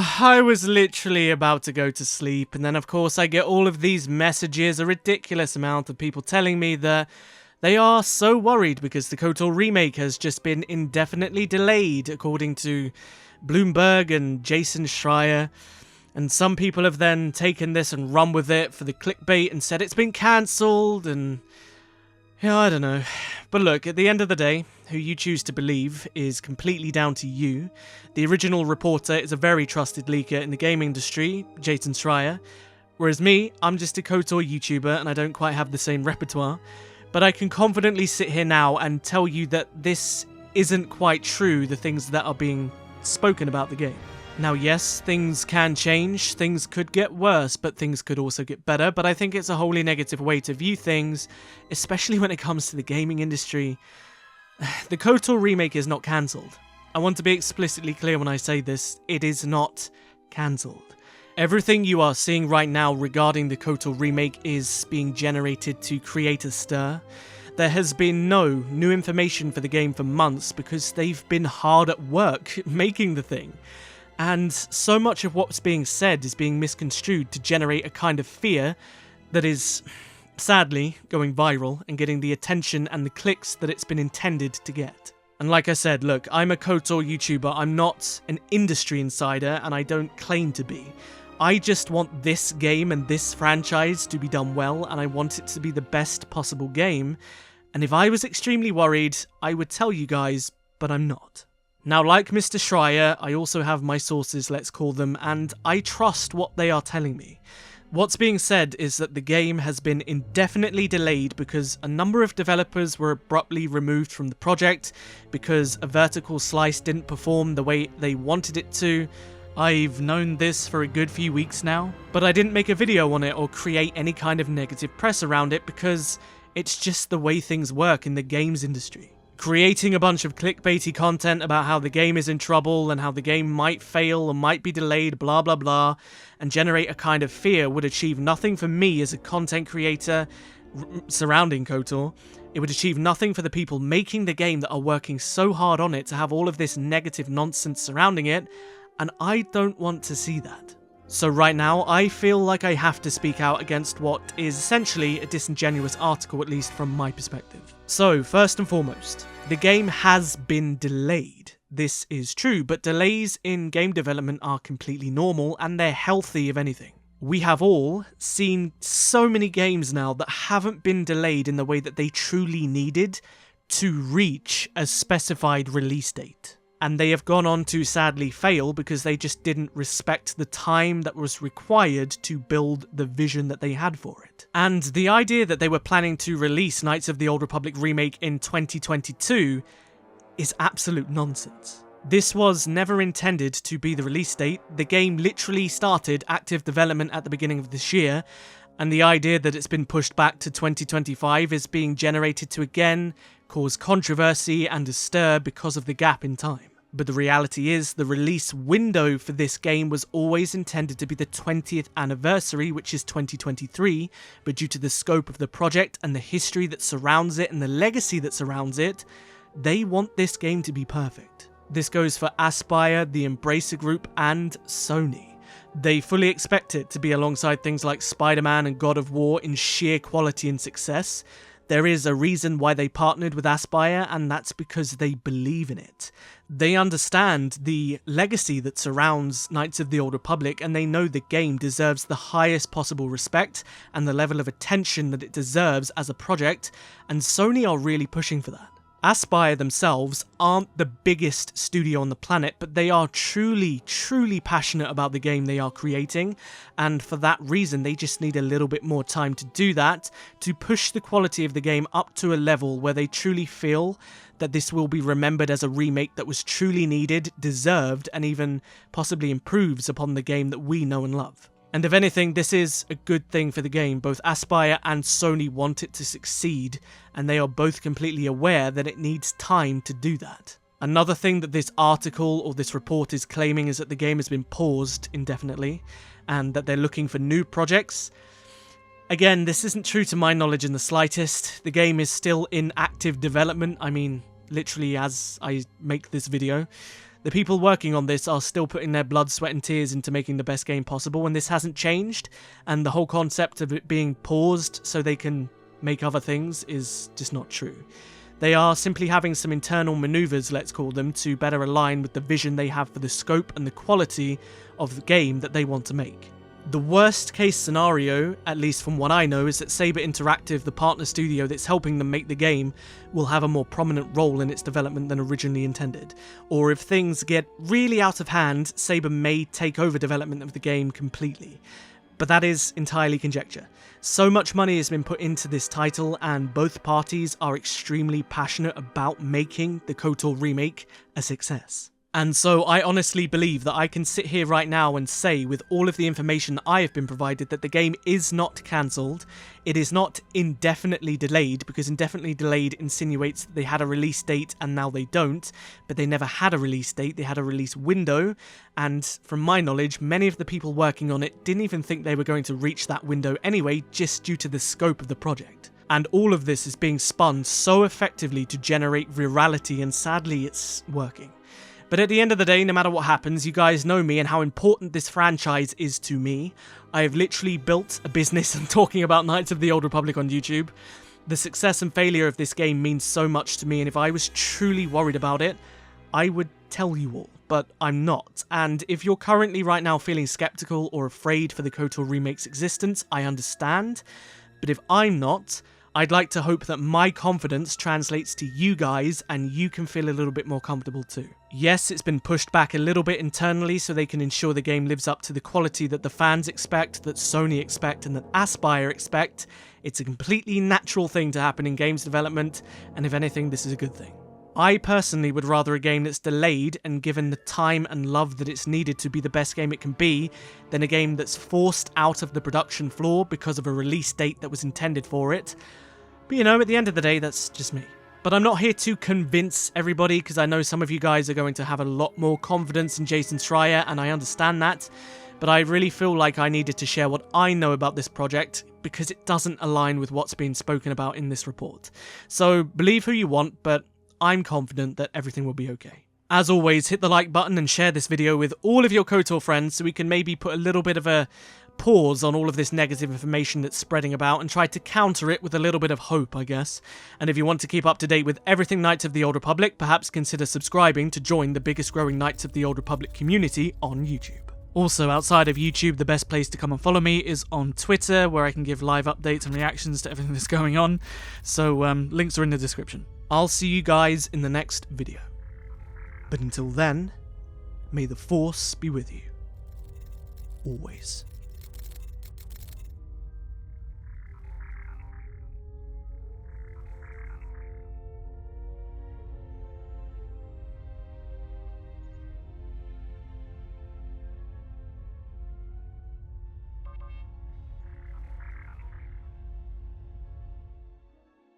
I was literally about to go to sleep, and then of course I get all of these messages, a ridiculous amount of people telling me that they are so worried because the KOTOR Remake has just been indefinitely delayed, according to Bloomberg and Jason Schreier. And some people have then taken this and run with it for the clickbait and said it's been cancelled, and yeah, I don't know. But look, at the end of the day, who you choose to believe is completely down to you. The original reporter is a very trusted leaker in the game industry, Jason Schreier, whereas me, I'm just a KOTOR YouTuber and I don't quite have the same repertoire. But I can confidently sit here now and tell you that this isn't quite true, the things that are being spoken about the game. Now yes, things can change, things could get worse, but things could also get better, but I think it's a wholly negative way to view things, especially when it comes to the gaming industry. The KOTOR Remake is not cancelled. I want to be explicitly clear when I say this, it is not cancelled. Everything you are seeing right now regarding the KOTOR Remake is being generated to create a stir. There has been no new information for the game for months because they've been hard at work making the thing. And so much of what's being said is being misconstrued to generate a kind of fear that is, sadly, going viral and getting the attention and the clicks that it's been intended to get. And like I said, look, I'm a KOTOR YouTuber, I'm not an industry insider, and I don't claim to be. I just want this game and this franchise to be done well, and I want it to be the best possible game. And if I was extremely worried, I would tell you guys, but I'm not. Now, like Mr. Schreier, I also have my sources, let's call them, and I trust what they are telling me. What's being said is that the game has been indefinitely delayed because a number of developers were abruptly removed from the project because a vertical slice didn't perform the way they wanted it to. I've known this for a good few weeks now, but I didn't make a video on it or create any kind of negative press around it because it's just the way things work in the games industry. Creating a bunch of clickbaity content about how the game is in trouble and how the game might fail or might be delayed, blah blah blah, and generate a kind of fear would achieve nothing for me as a content creator surrounding KOTOR. It would achieve nothing for the people making the game that are working so hard on it to have all of this negative nonsense surrounding it, and I don't want to see that. So right now, I feel like I have to speak out against what is essentially a disingenuous article, at least from my perspective. So, first and foremost, the game has been delayed. This is true, but delays in game development are completely normal, and they're healthy if anything. We have all seen so many games now that haven't been delayed in the way that they truly needed to reach a specified release date. And they have gone on to sadly fail because they just didn't respect the time that was required to build the vision that they had for it. And the idea that they were planning to release Knights of the Old Republic Remake in 2022 is absolute nonsense. This was never intended to be the release date. The game literally started active development at the beginning of this year, and the idea that it's been pushed back to 2025 is being generated to again cause controversy and a stir because of the gap in time. But the reality is, the release window for this game was always intended to be the 20th anniversary, which is 2023, but due to the scope of the project and the history that surrounds it and the legacy that surrounds it, they want this game to be perfect. This goes for Aspyr, the Embracer Group, and Sony. They fully expect it to be alongside things like Spider-Man and God of War in sheer quality and success. There is a reason why they partnered with Aspyr, and that's because they believe in it. They understand the legacy that surrounds Knights of the Old Republic, and they know the game deserves the highest possible respect and the level of attention that it deserves as a project, and Sony are really pushing for that. Aspyr themselves aren't the biggest studio on the planet, but they are truly passionate about the game they are creating, and for that reason they just need a little bit more time to do that, to push the quality of the game up to a level where they truly feel that this will be remembered as a remake that was truly needed, deserved, and even possibly improves upon the game that we know and love. And if anything, this is a good thing for the game. Both Aspyr and Sony want it to succeed, and they are both completely aware that it needs time to do that. Another thing that this article or this report is claiming is that the game has been paused indefinitely, and that they're looking for new projects. Again, this isn't true to my knowledge in the slightest. The game is still in active development. I mean, literally as I make this video. The people working on this are still putting their blood, sweat and tears into making the best game possible, and this hasn't changed, and the whole concept of it being paused so they can make other things is just not true. They are simply having some internal maneuvers, let's call them, to better align with the vision they have for the scope and the quality of the game that they want to make. The worst case scenario, at least from what I know, is that Saber Interactive, the partner studio that's helping them make the game, will have a more prominent role in its development than originally intended. Or if things get really out of hand, Saber may take over development of the game completely. But that is entirely conjecture. So much money has been put into this title, and both parties are extremely passionate about making the KOTOR Remake a success. And so I honestly believe that I can sit here right now and say, with all of the information I have been provided, that the game is not cancelled. It is not indefinitely delayed, because indefinitely delayed insinuates that they had a release date and now they don't, but they never had a release date, they had a release window, and from my knowledge, many of the people working on it didn't even think they were going to reach that window anyway, just due to the scope of the project. And all of this is being spun so effectively to generate virality, and sadly it's working. But at the end of the day, no matter what happens, you guys know me and how important this franchise is to me. I have literally built a business and talking about Knights of the Old Republic on YouTube. The success and failure of this game means so much to me, and if I was truly worried about it, I would tell you all, but I'm not. And if you're currently right now feeling skeptical or afraid for the KOTOR Remake's existence, I understand. But if I'm not, I'd like to hope that my confidence translates to you guys and you can feel a little bit more comfortable too. Yes, it's been pushed back a little bit internally so they can ensure the game lives up to the quality that the fans expect, that Sony expect, and that Aspyr expect. It's a completely natural thing to happen in games development, and if anything, this is a good thing. I personally would rather a game that's delayed and given the time and love that it's needed to be the best game it can be, than a game that's forced out of the production floor because of a release date that was intended for it. But you know, at the end of the day, that's just me. But I'm not here to convince everybody, because I know some of you guys are going to have a lot more confidence in Jason Schreier, and I understand that. But I really feel like I needed to share what I know about this project, because it doesn't align with what's being spoken about in this report. So believe who you want, but I'm confident that everything will be okay. As always, hit the like button and share this video with all of your KOTOR friends so we can maybe put a little bit of a pause on all of this negative information that's spreading about and try to counter it with a little bit of hope, I guess. And if you want to keep up to date with everything Knights of the Old Republic, perhaps consider subscribing to join the biggest growing Knights of the Old Republic community on YouTube. Also, outside of YouTube, the best place to come and follow me is on Twitter, where I can give live updates and reactions to everything that's going on. So, links are in the description. I'll see you guys in the next video. But until then, may the Force be with you. Always.